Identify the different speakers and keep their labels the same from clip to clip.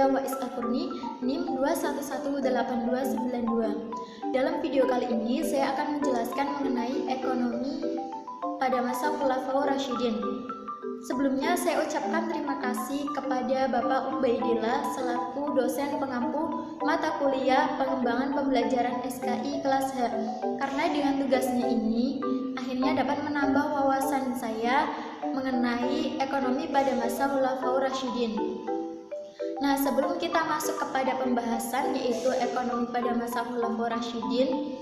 Speaker 1: saya Wais Al-Qurni, NIM 2118292. Dalam video kali ini saya akan menjelaskan mengenai ekonomi pada masa Khulafaur Rasyidin. Sebelumnya saya ucapkan terima kasih kepada Bapak Ubaidillah selaku dosen pengampu mata kuliah pengembangan pembelajaran SKI kelas H, karena dengan tugasnya ini akhirnya dapat menambah wawasan saya mengenai ekonomi pada masa Khulafaur Rasyidin. Nah, sebelum kita masuk kepada pembahasan yaitu ekonomi pada masa Khulafaur Rasyidin,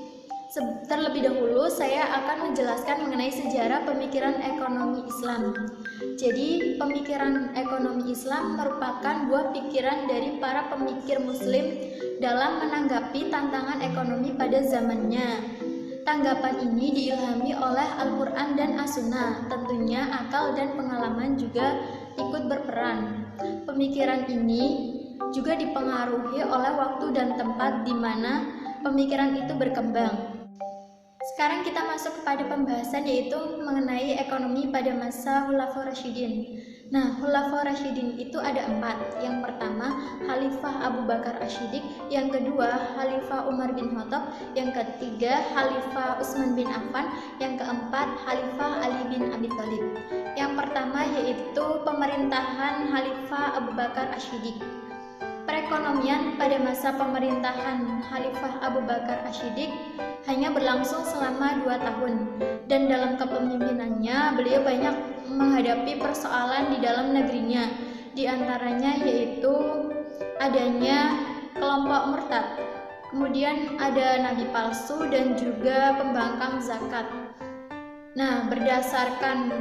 Speaker 1: terlebih dahulu saya akan menjelaskan mengenai sejarah pemikiran ekonomi Islam. Jadi, pemikiran ekonomi Islam merupakan buah pikiran dari para pemikir Muslim dalam menanggapi tantangan ekonomi pada zamannya. Tanggapan ini diilhami oleh Al-Quran dan As-Sunnah. Tentunya akal dan pengalaman juga ikut berperan. Pemikiran ini juga dipengaruhi oleh waktu dan tempat di mana pemikiran itu berkembang. Sekarang kita masuk kepada pembahasan yaitu mengenai ekonomi pada masa Khulafaur Rasyidin. Nah, Khulafaur Rasyidin itu ada 4. Yang pertama, Khalifah Abu Bakar Asy-Syiddiq. Yang kedua, Khalifah Umar bin Khattab. Yang ketiga, Khalifah Utsman bin Affan. Yang keempat, Khalifah Ali bin Abi Thalib. Yang pertama yaitu pemerintahan Khalifah Abu Bakar Asy-Syiddiq. Perekonomian pada masa pemerintahan Khalifah Abu Bakar Asy-Syiddiq hanya berlangsung selama 2 tahun, dan dalam kepemimpinannya beliau banyak menghadapi persoalan di dalam negerinya. Di antaranya yaitu adanya kelompok murtad, kemudian ada nabi palsu dan juga pembangkang zakat. Nah, berdasarkan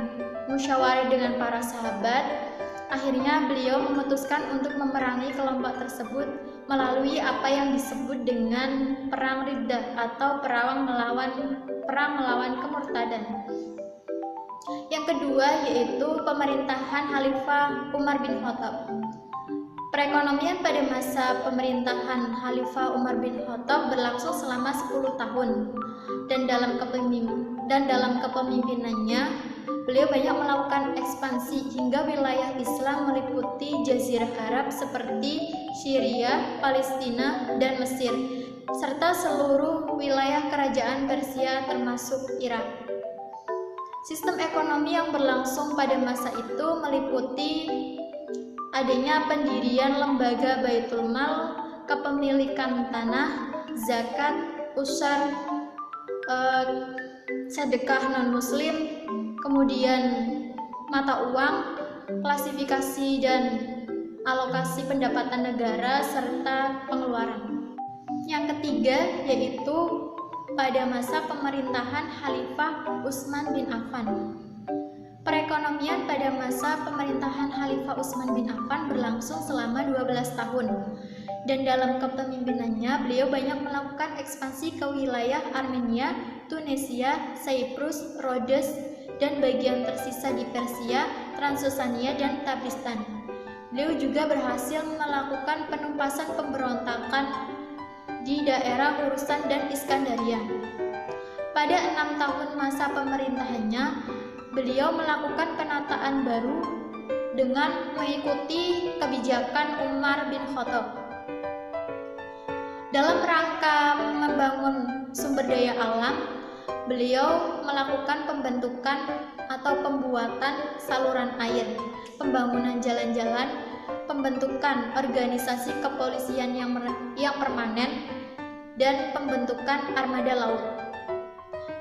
Speaker 1: musyawarah dengan para sahabat, akhirnya beliau memutuskan untuk memerangi kelompok tersebut melalui apa yang disebut dengan perang Riddah atau perang melawan kemurtadan. Yang kedua yaitu pemerintahan Khalifah Umar bin Khattab. Perekonomian pada masa pemerintahan Khalifah Umar bin Khattab berlangsung selama 10 tahun, dan dalam kepemimpinannya beliau banyak melakukan ekspansi hingga wilayah Islam meliputi Jazirah Arab seperti Syria, Palestina, dan Mesir, serta seluruh wilayah kerajaan Persia termasuk Irak. Sistem ekonomi yang berlangsung pada masa itu meliputi adanya pendirian lembaga Baitul Mal, kepemilikan tanah, zakat, usyar, sedekah non-muslim, kemudian mata uang, klasifikasi dan alokasi pendapatan negara, serta pengeluaran. Yang ketiga yaitu pada masa pemerintahan Khalifah Utsman bin Affan. Perekonomian pada masa pemerintahan Khalifah Utsman bin Affan berlangsung selama 12 tahun, dan dalam kepemimpinannya beliau banyak melakukan ekspansi ke wilayah Armenia, Tunisia, Cyprus, Rhodes, dan bagian tersisa di Persia, Transoxania, dan Tabristan. Beliau juga berhasil melakukan penumpasan pemberontakan di daerah Khorasan dan Iskandaria. Pada 6 tahun masa pemerintahannya, beliau melakukan penataan baru dengan mengikuti kebijakan Umar bin Khattab. Dalam rangka membangun sumber daya alam, beliau melakukan pembentukan atau pembuatan saluran air, pembangunan jalan-jalan, pembentukan organisasi kepolisian yang permanen, dan pembentukan armada laut.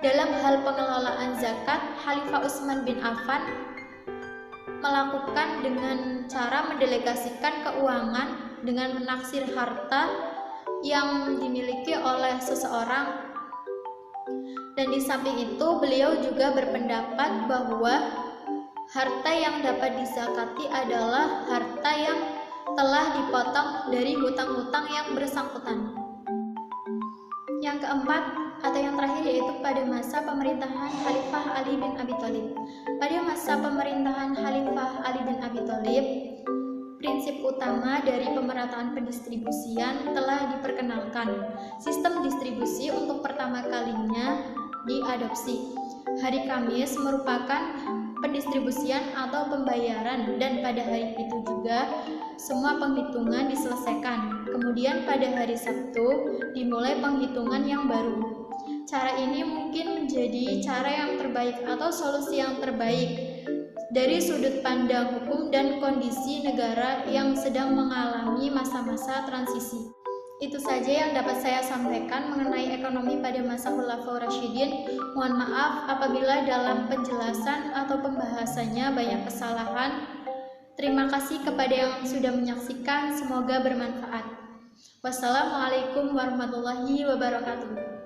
Speaker 1: Dalam hal pengelolaan zakat, Khalifah Utsman bin Affan melakukan dengan cara mendelegasikan keuangan dengan menaksir harta yang dimiliki oleh seseorang. Dan di samping itu beliau juga berpendapat bahwa harta yang dapat dizakati adalah harta yang telah dipotong dari hutang-hutang yang bersangkutan. Yang keempat atau yang terakhir yaitu pada masa pemerintahan Khalifah Ali bin Abi Thalib. Pada masa pemerintahan Khalifah Ali bin Abi Thalib, prinsip utama dari pemerataan pendistribusian telah diperkenalkan. Sistem distribusi untuk pertama kalinya diadopsi. Hari Kamis merupakan pendistribusian atau pembayaran, dan pada hari itu juga semua penghitungan diselesaikan. Kemudian pada hari Sabtu dimulai penghitungan yang baru. Cara ini mungkin menjadi cara yang terbaik atau solusi yang terbaik dari sudut pandang hukum dan kondisi negara yang sedang mengalami masa-masa transisi. Itu saja yang dapat saya sampaikan mengenai ekonomi pada masa Khulafaur Rasyidin. Mohon maaf apabila dalam penjelasan atau pembahasannya banyak kesalahan. Terima kasih kepada yang sudah menyaksikan, semoga bermanfaat. Wassalamualaikum warahmatullahi wabarakatuh.